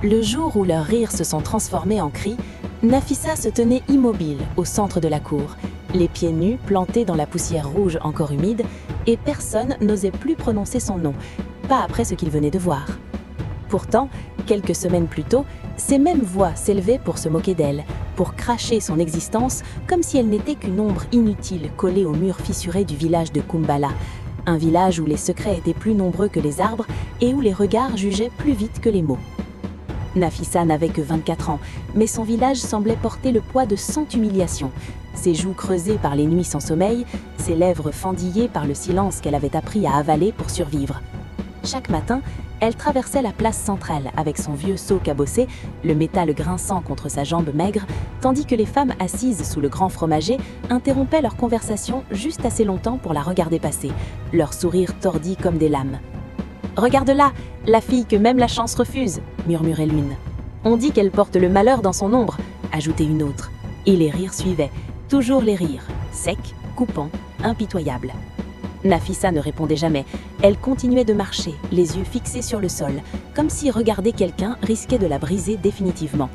Le jour où leurs rires se sont transformés en cris, Nafissa se tenait immobile au centre de la cour, les pieds nus plantés dans la poussière rouge encore humide, et personne n'osait plus prononcer son nom, pas après ce qu'il venait de voir. Pourtant, quelques semaines plus tôt, ces mêmes voix s'élevaient pour se moquer d'elle, pour cracher son existence comme si elle n'était qu'une ombre inutile collée au mur fissuré du village de Kumbala, un village où les secrets étaient plus nombreux que les arbres et où les regards jugeaient plus vite que les mots. Nafissa n'avait que 24 ans, mais son village semblait porter le poids de 100 humiliations. Ses joues creusées par les nuits sans sommeil, ses lèvres fendillées par le silence qu'elle avait appris à avaler pour survivre. Chaque matin, elle traversait la place centrale avec son vieux seau cabossé, le métal grinçant contre sa jambe maigre, tandis que les femmes assises sous le grand fromager interrompaient leur conversation juste assez longtemps pour la regarder passer, leurs sourires tordis comme des lames. « Regarde-la, la fille que même la chance refuse !» murmurait l'une. « On dit qu'elle porte le malheur dans son ombre !» ajoutait une autre. Et les rires suivaient, toujours les rires, secs, coupants, impitoyables. Nafissa ne répondait jamais. Elle continuait de marcher, les yeux fixés sur le sol, comme si regarder quelqu'un risquait de la briser définitivement.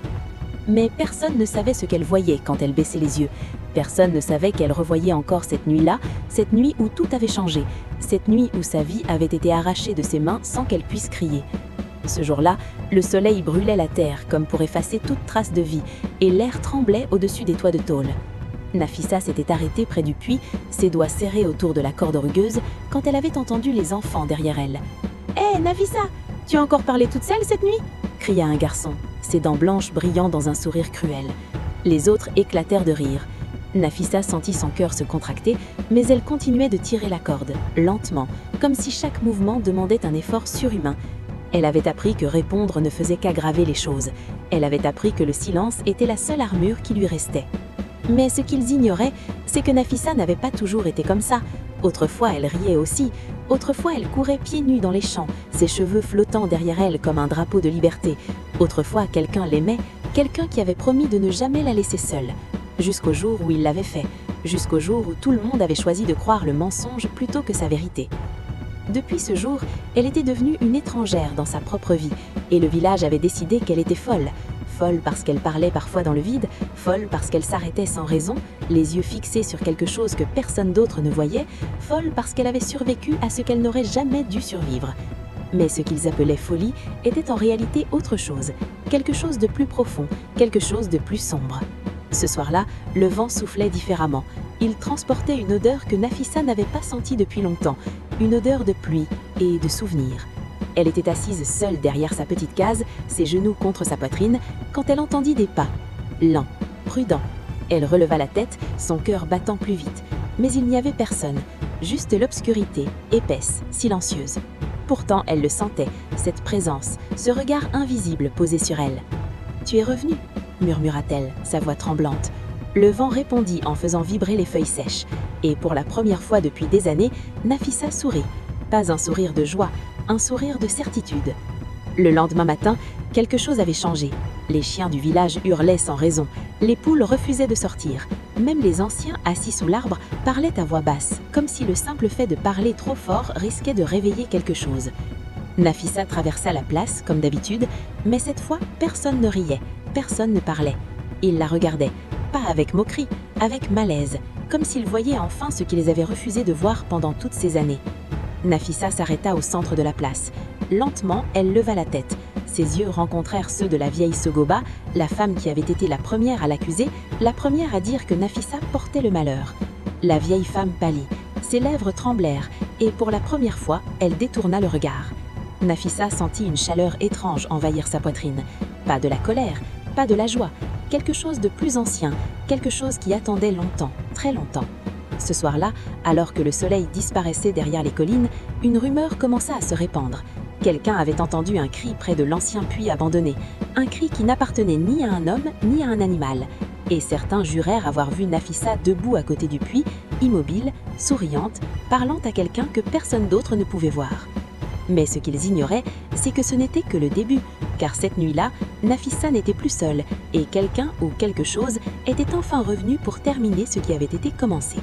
Mais personne ne savait ce qu'elle voyait quand elle baissait les yeux. Personne ne savait qu'elle revoyait encore cette nuit-là, cette nuit où tout avait changé, cette nuit où sa vie avait été arrachée de ses mains sans qu'elle puisse crier. Ce jour-là, le soleil brûlait la terre comme pour effacer toute trace de vie, et l'air tremblait au-dessus des toits de tôle. Nafissa s'était arrêtée près du puits, ses doigts serrés autour de la corde rugueuse, quand elle avait entendu les enfants derrière elle. « Hé, Nafissa, tu as encore parlé toute seule cette nuit ?» cria un garçon, ses dents blanches brillant dans un sourire cruel. Les autres éclatèrent de rire. Nafissa sentit son cœur se contracter, mais elle continuait de tirer la corde, lentement, comme si chaque mouvement demandait un effort surhumain. Elle avait appris que répondre ne faisait qu'aggraver les choses. Elle avait appris que le silence était la seule armure qui lui restait. Mais ce qu'ils ignoraient, c'est que Nafissa n'avait pas toujours été comme ça. Autrefois, elle riait aussi. Autrefois, elle courait pieds nus dans les champs, ses cheveux flottant derrière elle comme un drapeau de liberté. Autrefois, quelqu'un l'aimait, quelqu'un qui avait promis de ne jamais la laisser seule. Jusqu'au jour où il l'avait fait, jusqu'au jour où tout le monde avait choisi de croire le mensonge plutôt que sa vérité. Depuis ce jour, elle était devenue une étrangère dans sa propre vie, et le village avait décidé qu'elle était folle. Folle parce qu'elle parlait parfois dans le vide, folle parce qu'elle s'arrêtait sans raison, les yeux fixés sur quelque chose que personne d'autre ne voyait, folle parce qu'elle avait survécu à ce qu'elle n'aurait jamais dû survivre. Mais ce qu'ils appelaient folie était en réalité autre chose, quelque chose de plus profond, quelque chose de plus sombre. Ce soir-là, le vent soufflait différemment. Il transportait une odeur que Nafissa n'avait pas sentie depuis longtemps, une odeur de pluie et de souvenirs. Elle était assise seule derrière sa petite case, ses genoux contre sa poitrine, quand elle entendit des pas. Lents, prudents. Elle releva la tête, son cœur battant plus vite. Mais il n'y avait personne, juste l'obscurité, épaisse, silencieuse. Pourtant, elle le sentait, cette présence, ce regard invisible posé sur elle. « Tu es revenue ?» murmura-t-elle, sa voix tremblante. Le vent répondit en faisant vibrer les feuilles sèches. Et pour la première fois depuis des années, Nafissa sourit. Pas un sourire de joie, un sourire de certitude. Le lendemain matin, quelque chose avait changé. Les chiens du village hurlaient sans raison. Les poules refusaient de sortir. Même les anciens assis sous l'arbre parlaient à voix basse, comme si le simple fait de parler trop fort risquait de réveiller quelque chose. Nafissa traversa la place, comme d'habitude, mais cette fois, personne ne riait, personne ne parlait. Ils la regardaient, pas avec moquerie, avec malaise, comme s'ils voyaient enfin ce qu'ils avaient refusé de voir pendant toutes ces années. Nafissa s'arrêta au centre de la place. Lentement, elle leva la tête. Ses yeux rencontrèrent ceux de la vieille Sogoba, la femme qui avait été la première à l'accuser, la première à dire que Nafissa portait le malheur. La vieille femme pâlit, ses lèvres tremblèrent, et pour la première fois, elle détourna le regard. Nafissa sentit une chaleur étrange envahir sa poitrine. Pas de la colère, pas de la joie, quelque chose de plus ancien, quelque chose qui attendait longtemps, très longtemps. Ce soir-là, alors que le soleil disparaissait derrière les collines, une rumeur commença à se répandre. Quelqu'un avait entendu un cri près de l'ancien puits abandonné, un cri qui n'appartenait ni à un homme ni à un animal. Et certains jurèrent avoir vu Nafissa debout à côté du puits, immobile, souriante, parlant à quelqu'un que personne d'autre ne pouvait voir. Mais ce qu'ils ignoraient, c'est que ce n'était que le début, car cette nuit-là, Nafissa n'était plus seule, et quelqu'un ou quelque chose était enfin revenu pour terminer ce qui avait été commencé.